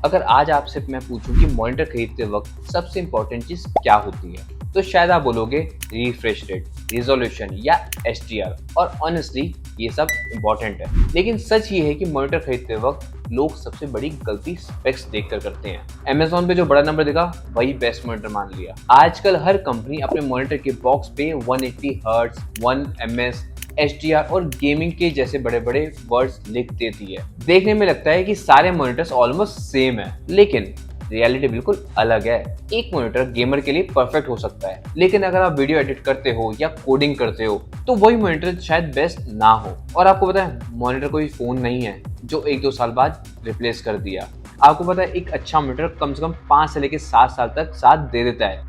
अगर आज आपसे मैं पूछूं कि मॉनिटर खरीदते वक्त सबसे इंपॉर्टेंट चीज क्या होती है, तो शायद आप बोलोगे रिफ्रेश रेट, रिजोल्यूशन या एचडीआर। और ऑनेस्टली ये सब इंपॉर्टेंट है, लेकिन सच ये है कि मॉनिटर खरीदते वक्त लोग सबसे बड़ी गलती स्पेक्स देखकर करते हैं। Amazon पे जो बड़ा नंबर दिखा वही बेस्ट मॉनिटर मान लिया। आजकल हर कंपनी अपने मॉनिटर के बॉक्स पे 180 हर्ट्ज, 1 ms, HDR और गेमिंग के जैसे बड़े बड़े वर्ड्स लिख देती है। देखने में लगता है कि सारे मॉनिटर्स ऑलमोस्ट सेम है, लेकिन रियलिटी बिल्कुल अलग है। एक मॉनिटर गेमर के लिए परफेक्ट हो सकता है, लेकिन अगर आप वीडियो एडिट करते हो या कोडिंग करते हो तो वही मॉनिटर शायद बेस्ट ना हो। और आपको पता है, मॉनिटर कोई फोन नहीं है जो 1-2 साल बाद रिप्लेस कर दिया। आपको पता है, एक अच्छा मॉनिटर कम से कम 5 से लेकर 7 साल तक साथ दे देता है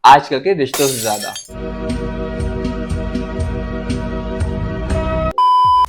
आजकल के रिश्तों से ज्यादा।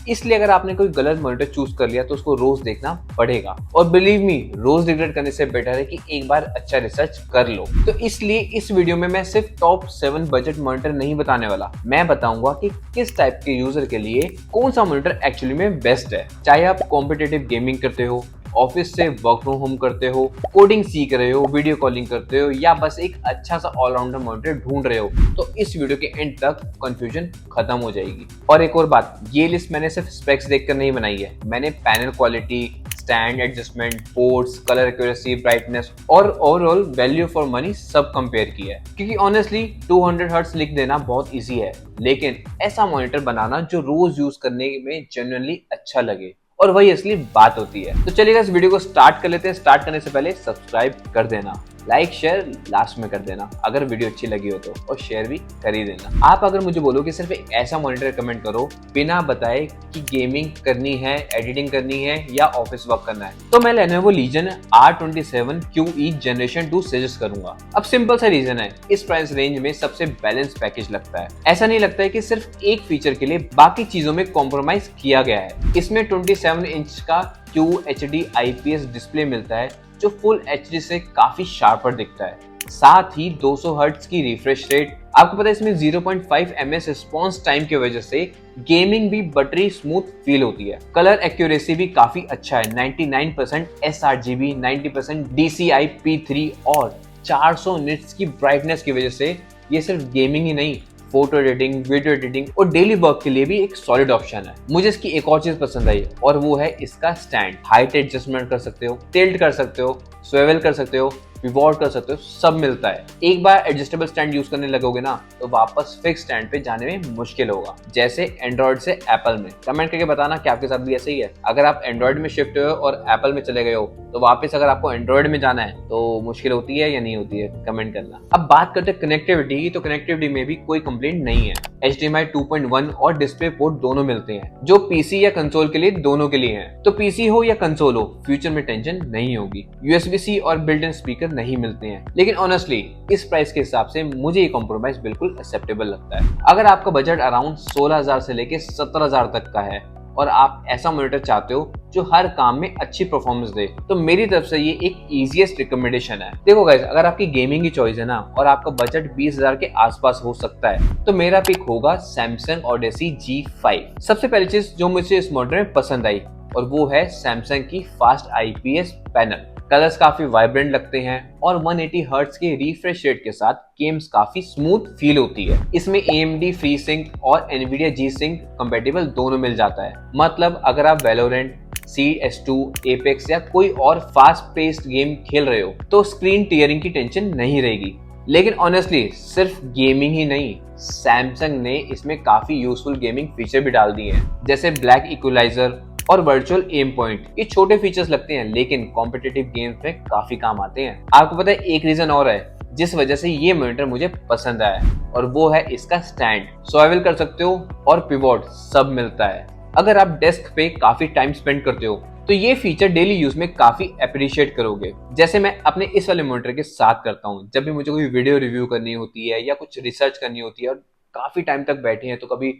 इसलिए अगर आपने कोई गलत मॉनिटर चूज कर लिया तो उसको रोज देखना पड़ेगा। और बिलीव मी, रोज रिग्रेट करने से बेटर है कि एक बार अच्छा रिसर्च कर लो। तो इसलिए इस वीडियो में मैं सिर्फ टॉप 7 बजट मॉनिटर नहीं बताने वाला, मैं बताऊंगा कि किस टाइप के यूजर के लिए कौन सा मॉनिटर एक्चुअली में बेस्ट है। चाहे आप कॉम्पिटिटिव गेमिंग करते हो, ऑफिस से वर्क फ्रॉम होम करते हो, कोडिंग सीख रहे हो, वीडियो कॉलिंग करते हो, या बस एक अच्छा सा ऑलराउंडर मॉनिटर ढूंढ रहे हो, तो इस वीडियो के एंड तक कंफ्यूजन खत्म हो जाएगी। और एक और बात, ये लिस्ट मैंने सिर्फ स्पेक्स देखकर नहीं बनाई है। मैंने panel quality, stand adjustment, ports, colour accuracy, brightness और ओवरऑल वैल्यू फॉर मनी सब कंपेयर किया है। क्योंकि ऑनेस्टली 200 हर्ट्ज लिख देना बहुत इजी है, लेकिन ऐसा मॉनिटर बनाना जो रोज यूज करने में जेन्युइनली अच्छा लगे, और वही असली बात होती है। तो चलिए इस वीडियो को स्टार्ट कर लेते हैं। स्टार्ट करने से पहले सब्सक्राइब कर देना, लाइक शेयर लास्ट में कर देना अगर वीडियो अच्छी लगी हो तो, और शेयर भी कर ही देना। आप अगर मुझे बोलो कि सिर्फ एक ऐसा मॉनिटर कमेंट करो बिना बताए कि गेमिंग करनी है, एडिटिंग करनी है या ऑफिस वर्क करना है, तो मैं Lenovo Legion R27 QE Generation 2 suggest करूंगा। अब सिंपल सा रीजन है, इस प्राइस रेंज में सबसे बैलेंस पैकेज लगता है। ऐसा नहीं लगता है कि सिर्फ एक फीचर के लिए बाकी चीजों में कॉम्प्रोमाइज किया गया है। इसमें 27 इंच का QHD IPS डिस्प्ले मिलता है जो फुल HD से काफी शार्पर दिखता है। साथ ही 200 हर्ट्ज की रिफ्रेश रेट। आपको पता है, इसमें 0.5 ms रिस्पॉन्स टाइम की वजह से गेमिंग भी बटरी स्मूथ फील होती है। कलर एक्यूरेसी भी काफी अच्छा है, 99% sRGB, 90% DCI P3 और 400 निट्स की ब्राइटनेस की वजह से ये सिर्फ गेमिंग ही नहीं, फोटो एडिटिंग, वीडियो एडिटिंग और डेली वर्क के लिए भी एक सॉलिड ऑप्शन है। मुझे इसकी एक और चीज पसंद आई, और वो है इसका स्टैंड। हाइट एडजस्टमेंट कर सकते हो, टिल्ट कर सकते हो, स्वेवल कर सकते हो, पिवोट कर सकते हो, सब मिलता है। एक बार एडजस्टेबल स्टैंड यूज करने लगोगे ना, तो वापस फिक्स स्टैंड पे जाने में मुश्किल होगा, जैसे एंड्रॉइड से एप्पल में। कमेंट करके बताना कि आपके साथ भी ऐसे ही है। अगर आप एंड्रॉइड में शिफ्ट हुए हो और एप्पल में चले गए हो, तो वापस अगर आपको एंड्रॉइड में जाना है तो मुश्किल होती है या नहीं होती है, कमेंट करना। अब बात करते हैं कनेक्टिविटी की, तो कनेक्टिविटी में भी कोई कंप्लेंट नहीं है। HDMI 2.1 और डिस्प्ले पोर्ट दोनों मिलते हैं, जो पीसी या कंसोल के लिए दोनों के लिए हैं। तो पीसी हो या कंसोल हो, फ्यूचर में टेंशन नहीं होगी। USB-C और बिल्ट इन स्पीकर नहीं मिलते हैं, लेकिन ऑनेस्टली इस प्राइस के हिसाब से मुझे ये कॉम्प्रोमाइज बिल्कुल एक्सेप्टेबल लगता है। अगर आपका बजट अराउंड 16,000 से लेके 17,000 तक का है और आप ऐसा मॉनिटर चाहते हो जो हर काम में अच्छी परफॉर्मेंस दे, तो मेरी तरफ से ये एक इजीएस्ट रिकमेंडेशन है। देखो गाइस, अगर आपकी गेमिंग की चॉइस है ना और आपका बजट 20,000 के आसपास हो सकता है, तो मेरा पिक होगा Samsung Odyssey G5। सबसे पहली चीज जो मुझे इस मॉनिटर में पसंद आई, और वो है सैमसंग की फास्ट IPS पैनल। कलर्स काफी वाइब्रेंट लगते हैं और 180 हर्ट्ज के रिफ्रेश रेट के साथ गेम्स काफी स्मूथ फील होती है। इसमें AMD FreeSync और Nvidia G-Sync कंपेटिबल दोनों मिल जाता है। मतलब अगर आप Valorant, CS2, Apex या कोई और फास्ट पेस्ड गेम खेल रहे हो, तो स्क्रीन टीयरिंग की टेंशन नहीं रहेगी। लेकिन ऑनेस्टली सिर्फ गेमिंग ही नहीं, सैमसंग ने इसमें काफी यूजफुल गेमिंग फीचर भी डाल दिए हैं, जैसे ब्लैक इक्वलाइजर और वर्चुअल एम पॉइंट। ये छोटे फीचर्स लगते हैं, लेकिन कॉम्पिटिटिव गेम्स में काफी काम आते हैं। आपको पता है, एक रीजन और है जिस वजह से ये मॉनिटर मुझे पसंद आया, और वो है इसका स्टैंड। स्वेवल कर सकते हो और पिवोट सब मिलता है। अगर आप डेस्क पे काफी टाइम स्पेंड करते हो, तो ये फीचर डेली यूज में काफी अप्रिशिएट करोगे, जैसे मैं अपने इस वाले मॉनिटर के साथ करता हूँ। जब भी मुझे कोई वीडियो रिव्यू करनी होती है या कुछ रिसर्च करनी होती है और काफी टाइम तक बैठे हैं, तो कभी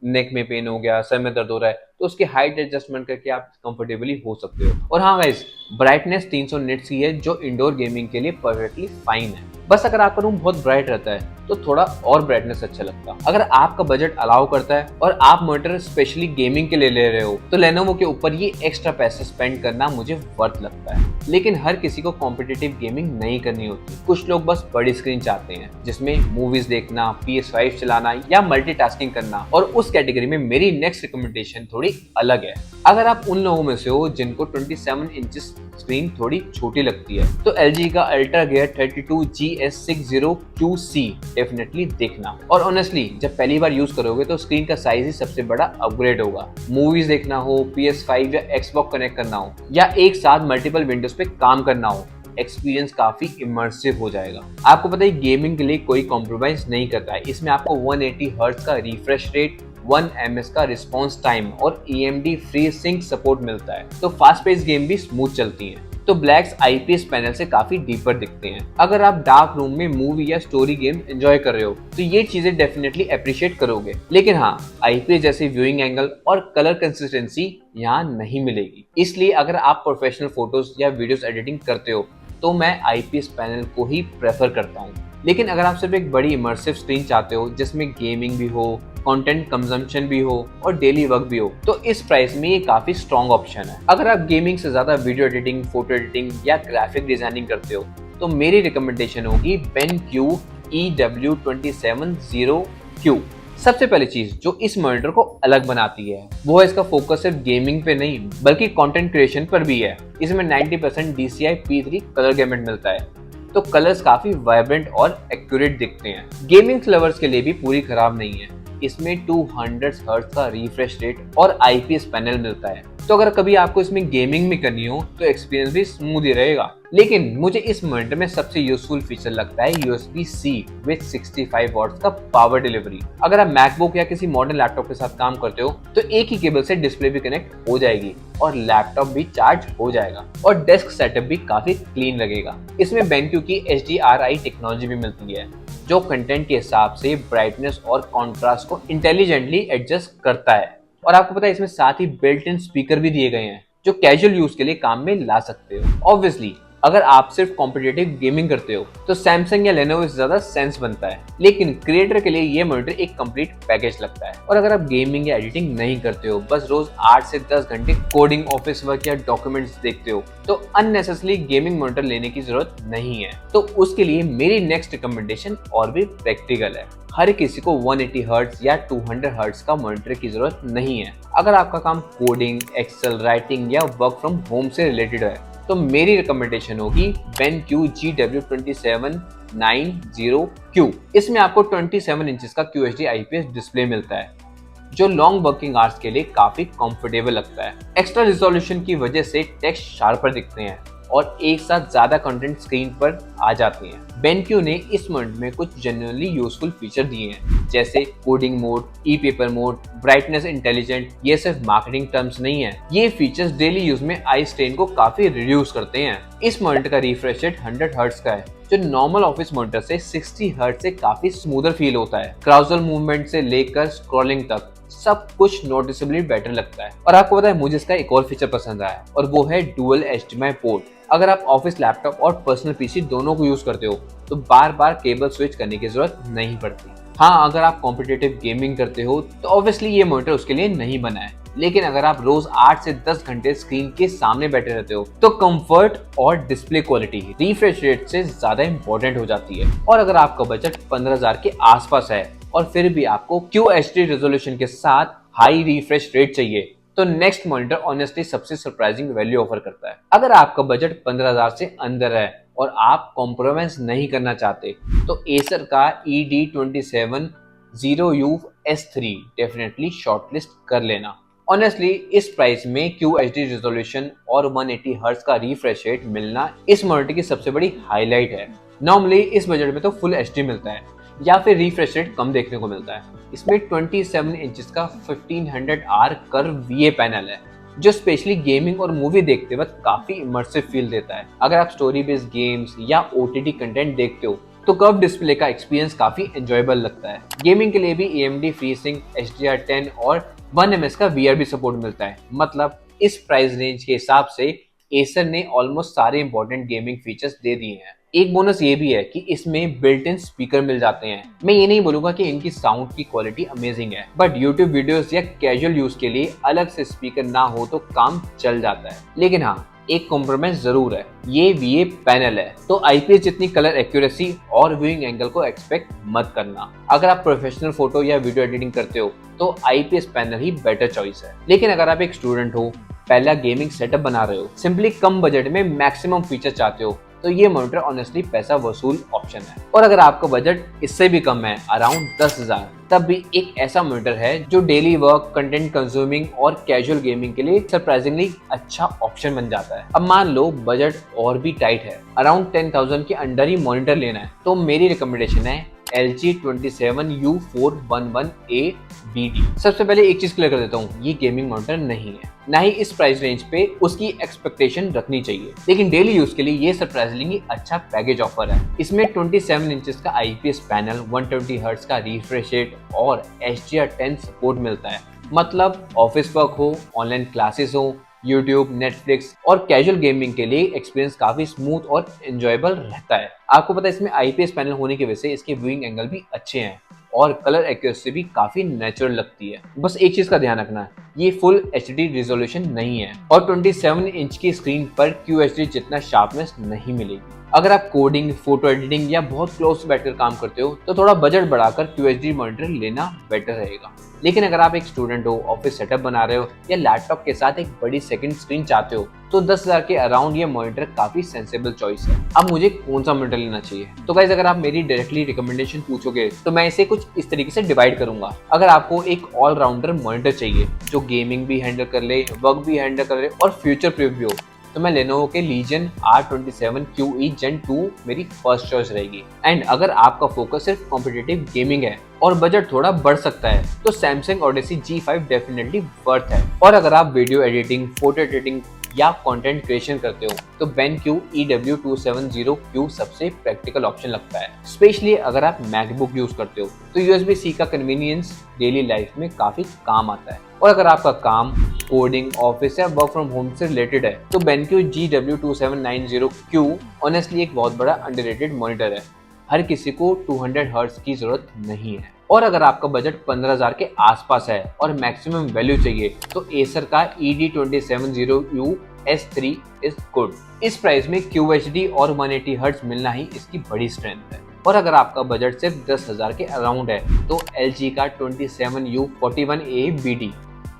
नेक में पेन हो गया, सर में दर्द हो रहा है, तो उसकी हाइट एडजस्टमेंट करके आप कंफर्टेबली हो सकते हो। और हाँ गाइस, ब्राइटनेस 300 निट्स की है, जो इंडोर गेमिंग के लिए परफेक्टली फाइन है। बस अगर आपका रूम बहुत ब्राइट रहता है तो थोड़ा और ब्राइटनेस अच्छा लगता। अगर आपका बजट अलाउ करता है और आप मॉनिटर स्पेशली गेमिंग के लिए ले रहे हो तो लेनोवो के ऊपर ये एक्स्ट्रा पैसे स्पेंड करना मुझे वर्थ लगता है। लेकिन हर किसी को कॉम्पिटिटिव गेमिंग नहीं करनी होती। कुछ लोग बस बड़ी स्क्रीन चाहते हैं जिसमें मूवीज देखना, PS5 चलाना या मल्टीटास्किंग करना, और उस कैटेगरी में मेरी नेक्स्ट रिकमेंडेशन थोड़ी अलग है। अगर आप उन लोगों में से हो जिनको 27 इंचेस स्क्रीन थोड़ी छोटी लगती है तो LG का अल्ट्रा गियर 32GS60QC डेफिनेटली देखना। और ऑनेस्टली जब पहली बार यूज करोगे तो स्क्रीन का साइज ही सबसे बड़ा अपग्रेड होगा। मूवीज देखना हो, PS5 या Xbox कनेक्ट करना हो या एक साथ मल्टीपल विंडोज पे काम करना हो, एक्सपीरियंस काफी इमर्सिव हो जाएगा। आपको पता है गेमिंग के लिए कोई कॉम्प्रोमाइज नहीं करता है। इसमें आपको 180 हर्ट्ज का रिफ्रेश रेट, 1 ms का रिस्पॉन्स टाइम और AMD फ्री सिंक सपोर्ट मिलता है, तो फास्ट पेस गेम भी स्मूथ चलती हैं। तो ब्लैक्स IPS पैनल से काफी डीपर दिखते हैं। अगर आप डार्क रूम में मूवी या स्टोरी गेम एंजॉय कर रहे हो तो ये चीजें डेफिनेटली अप्रिशिएट करोगे। लेकिन हाँ, IPS जैसे व्यूइंग एंगल और कलर कंसिस्टेंसी यहाँ नहीं मिलेगी। इसलिए अगर आप प्रोफेशनल फोटोज या वीडियोस एडिटिंग करते हो तो मैं IPS पैनल को ही प्रेफर करता हूँ। लेकिन अगर आप सिर्फ एक बड़ी इमर्सिव स्क्रीन चाहते हो जिसमें गेमिंग भी हो, कंटेंट कंजम्पशन भी हो और डेली वर्क भी हो, तो इस प्राइस में ये काफी स्ट्रॉन्ग ऑप्शन है। अगर आप गेमिंग से ज्यादा वीडियो एडिटिंग, फोटो एडिटिंग या ग्राफिक डिजाइनिंग करते हो तो मेरी रिकमेंडेशन होगी BenQ EW270Q। सबसे पहली चीज जो इस मॉनिटर को अलग बनाती है वो है इसका फोकस सिर्फ गेमिंग पे नहीं बल्कि कंटेंट क्रिएशन पर भी है। इसमें 90% DCI P3 कलर गैमेट मिलता है, तो कलर्स काफी वाइब्रेंट और एक्यूरेट दिखते हैं। गेमिंग लवर्स के लिए भी पूरी खराब नहीं है। इसमें 200 हर्ट्ज का रिफ्रेश रेट और IPS पैनल मिलता है, तो अगर कभी आपको इसमें गेमिंग भी करनी हो तो एक्सपीरियंस भी स्मूथ ही रहेगा। लेकिन मुझे इस मॉनिटर में सबसे यूजफुल फीचर लगता है USB-C विद 65 वॉट्स का पावर डिलीवरी। अगर आप मैकबुक या किसी मॉडर्न लैपटॉप के साथ काम करते हो तो एक ही केबल से डिस्प्ले भी कनेक्ट हो जाएगी और लैपटॉप भी चार्ज हो जाएगा और डेस्क सेटअप भी काफी क्लीन लगेगा। इसमें BenQ की HDRI टेक्नोलॉजी भी मिलती है जो कंटेंट के हिसाब से ब्राइटनेस और कॉन्ट्रास्ट को इंटेलिजेंटली एडजस्ट करता है। और आपको पता है इसमें साथ ही बिल्ट इन स्पीकर भी दिए गए हैं जो कैजुअल यूज के लिए काम में ला सकते हो। ऑब्वियसली अगर आप सिर्फ कॉम्पिटिटिव गेमिंग करते हो तो सैमसंग या लेनोवो से ज्यादा सेंस बनता है, लेकिन क्रिएटर के लिए ये मॉनिटर एक कंप्लीट पैकेज लगता है। और अगर आप गेमिंग या एडिटिंग नहीं करते हो, बस रोज 8 से 10 घंटे कोडिंग, ऑफिस वर्क या डॉक्यूमेंट्स देखते हो, तो अननेसेसरी गेमिंग मॉनिटर लेने की जरूरत नहीं है। तो उसके लिए मेरी नेक्स्ट रिकमेंडेशन और भी प्रैक्टिकल है। हर किसी को 180 हर्ट्ज या 200 हर्ट्ज का मॉनिटर की जरूरत नहीं है। अगर आपका काम कोडिंग, एक्सेल, राइटिंग या वर्क फ्रॉम होम से रिलेटेड है तो मेरी रिकमेंडेशन होगी BenQ GW27990Q। इसमें आपको 27 इंचेस का QHD IPS डिस्प्ले मिलता है जो लॉन्ग वर्किंग आवर्स के लिए काफी कंफर्टेबल लगता है। एक्स्ट्रा रिजोल्यूशन की वजह से टेक्स्ट शार्पर दिखते हैं और एक साथ ज्यादा कंटेंट स्क्रीन पर आ जाते हैं। BenQ ने इस मॉनिटर में कुछ जेन्युइनली यूजफुल फीचर दिए हैं जैसे coding mode, e-paper mode, brightness intelligent. ये सिर्फ मार्केटिंग टर्म्स नहीं है, ये फीचर्स डेली यूज में आई स्ट्रेन को काफी रिड्यूस करते हैं। इस मॉनिटर का रिफ्रेश रेट 100 हर्ट्ज का है जो नॉर्मल ऑफिस मॉनिटर से 60 हर्ट्ज से काफी स्मूदर फील होता है। क्राउजल मूवमेंट से लेकर स्क्रॉलिंग तक सब कुछ नोटिसेबली बेटर लगता है। और आपको पता है मुझे इसका एक और फीचर पसंद आया और वो है डुअल HDMI पोर्ट। अगर आप ऑफिस लैपटॉप और पर्सनल PC दोनों को यूज करते हो तो बार बार केबल स्विच करने की जरूरत नहीं पड़ती। हाँ, अगर आप कॉम्पिटिटिव गेमिंग करते हो तो ऑब्वियसली ये मॉनिटर उसके लिए नहीं बना है, लेकिन अगर आप रोज 8 से 10 घंटे स्क्रीन के सामने बैठे रहते हो तो कंफर्ट और डिस्प्ले क्वालिटी रिफ्रेश रेट से ज्यादा इंपॉर्टेंट हो जाती है। और अगर आपका बजट 15,000 के आसपास है और फिर भी आपको QHD रेजोल्यूशन के साथ हाई रिफ्रेश रेट चाहिए तो नेक्स्ट मॉनिटर ऑनेस्टली सबसे सरप्राइजिंग वैल्यू ऑफर करता है। अगर आपका बजट 15,000 से अंदर है और आप कॉम्प्रोमाइज नहीं करना चाहते तो एसर का ED270U S3 डेफिनेटली शॉर्टलिस्ट कर लेना। ऑनेस्टली इस प्राइस में QHD रेजोल्यूशन और 180 हर्ट्ज का रिफ्रेश रेट मिलना इस मॉनिटर की सबसे बड़ी हाईलाइट है। नॉर्मली इस बजट में तो फुल HD मिलता है या फिर रिफ्रेश रेट कम देखने को मिलता है। इसमें 27 इंचेस का 1500R कर्व VA पैनल है जो स्पेशली गेमिंग और मूवी देखते वक्त काफी इमर्सिव फील देता है। अगर आप स्टोरी बेस्ड गेम्स या OTT कंटेंट देखते हो तो कर्व डिस्प्ले का एक्सपीरियंस काफी एंजॉयबल लगता है। गेमिंग के लिए भी AMD FreeSync HDR10 और 1 ms का VRB सपोर्ट मिलता है। मतलब इस प्राइस रेंज के हिसाब से एसर ने ऑलमोस्ट सारे इंपॉर्टेंट गेमिंग फीचर्स दे दिए हैं। एक बोनस ये भी है कि इसमें बिल्ट इन स्पीकर मिल जाते हैं। मैं ये नहीं बोलूंगा कि इनकी साउंड की क्वालिटी अमेजिंग है, बट यूट्यूब वीडियोस या कैजुअल यूज के लिए अलग से स्पीकर ना हो तो काम चल जाता है। लेकिन हाँ, एक कॉम्प्रोमाइज जरूर है, ये VA पैनल है, तो IPS जितनी कलर एक्यूरेसी और व्यूइंग एंगल को एक्सपेक्ट मत करना। अगर आप प्रोफेशनल फोटो या वीडियो एडिटिंग करते हो तो IPS पैनल ही बेटर चॉइस है। लेकिन अगर आप एक स्टूडेंट हो, पहला गेमिंग सेटअप बना रहे हो, सिंपली कम बजट में मैक्सिमम फीचर चाहते हो, तो ये मॉनिटर ऑनेस्टली पैसा वसूल ऑप्शन है। और अगर आपका बजट इससे भी कम है, अराउंड 10,000, तब भी एक ऐसा मॉनिटर है जो डेली वर्क, कंटेंट कंज्यूमिंग और कैजुअल गेमिंग के लिए सरप्राइजिंगली अच्छा ऑप्शन बन जाता है। अब मान लो बजट और भी टाइट है, अराउंड 10,000 के अंडर ही मॉनिटर लेना है, तो मेरी रिकमेंडेशन है LG 27U411A-BD। सबसे पहले एक चीज क्लियर कर देता हूँ, ये गेमिंग मॉनिटर नहीं है, ना ही इस प्राइस रेंज पे उसकी एक्सपेक्टेशन रखनी चाहिए। लेकिन डेली यूज के लिए ये सरप्राइजिंगली अच्छा पैकेज ऑफर है। इसमें 27 इंचेस का IPS पैनल, 120 हर्ट्ज का रिफ्रेश रेट और HDR10 सपोर्ट मिलता है। मतलब ऑफिस वर्क हो, ऑनलाइन क्लासेस हो, यूट्यूब, नेटफ्लिक्स और कैजुअल गेमिंग के लिए एक्सपीरियंस काफी स्मूथ और एंजॉयबल रहता है। आपको पता है इसमें IPS पैनल होने की वजह से इसके व्यूइंग एंगल भी अच्छे हैं और कलर एक्यूरेसी भी काफी नेचुरल लगती है। बस एक चीज का ध्यान रखना, ये फुल HD रिजोल्यूशन नहीं है और 27 इंच की स्क्रीन पर QHD जितना शार्पनेस नहीं मिलेगी। अगर आप कोडिंग, फोटो एडिटिंग या बहुत क्लोज बैठकर काम करते हो तो थोड़ा बजट बढ़ाकर QHD मॉनिटर लेना बेटर रहेगा। लेकिन अगर आप एक स्टूडेंट हो, ऑफिस सेटअप बना रहे हो या लैपटॉप के साथ एक बड़ी सेकंड स्क्रीन चाहते हो, तो 10,000 के अराउंड ये मॉनिटर काफी सेंसेबल चॉइस है। अब मुझे कौन सा मॉनिटर लेना चाहिए, तो गाइस अगर आप मेरी डायरेक्टली रिकमेंडेशन पूछोगे तो मैं इसे कुछ इस तरीके से डिवाइड करूंगा। अगर आपको एक ऑलराउंडर मॉनिटर चाहिए जो गेमिंग भी हैंडल कर ले, वर्क भी हैंडल कर ले और फ्यूचर प्रूफ भी हो, तो मैं लेनोवो के Legion R27QE Gen 2 मेरी फर्स्ट चॉइस रहेगी। एंड अगर आपका फोकस सिर्फ कॉम्पिटिटिव गेमिंग है और बजट थोड़ा बढ़ सकता है, तो Samsung Odyssey G5 definitely worth है। और अगर आप वीडियो एडिटिंग, फोटो एडिटिंग या कंटेंट क्रिएशन करते हो तो BenQ EW270Q सबसे प्रैक्टिकल ऑप्शन लगता है। स्पेशली अगर आप मैकबुक यूज करते हो तो USB-C का कन्वीनियंस डेली लाइफ में काफी काम आता है। और अगर आपका काम कोडिंग, ऑफिस या वर्क फ्रॉम होम से रिलेटेड है तो BenQ GW2790Q ऑनेस्टली एक बहुत बड़ा अंडररेटेड मॉनिटर है। हर किसी को 200 हर्ट्ज की जरूरत नहीं है। और अगर आपका बजट 15,000 के आसपास है और मैक्सिमम वैल्यू चाहिए तो एसर का ED270U S3 इज गुड। इस प्राइस में QHD और 180 हर्ट्ज मिलना ही इसकी बड़ी स्ट्रेंथ है। और अगर आपका बजट सिर्फ 10,000 के अराउंड है तो LG का 27U41A-BD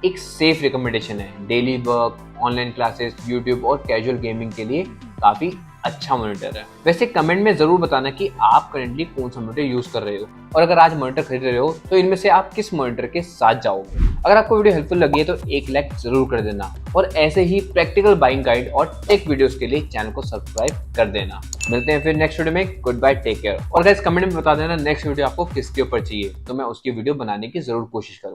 एक सेफ रिकमेंडेशन है। Daily work, online classes, YouTube और कैजुअल गेमिंग के लिए काफी अच्छा मॉनिटर है। वैसे कमेंट में जरूर बताना कि आप करंटली कौन सा मॉनिटर यूज कर रहे हो और अगर आज मॉनिटर खरीद रहे हो तो इनमें से आप किस मॉनिटर के साथ जाओगे। अगर आपको वीडियो हेल्पफुल लगी है तो एक लाइक जरूर कर देना और ऐसे ही प्रैक्टिकल बाइंग गाइड और टेक वीडियोस के लिए चैनल को सब्सक्राइब कर देना। मिलते हैं फिर नेक्स्ट वीडियो में। Good bye, take care. और गाइस कमेंट में बता देना नेक्स्ट वीडियो आपको किसके ऊपर चाहिए, तो मैं उसकी वीडियो बनाने की जरूर कोशिश करूंगा।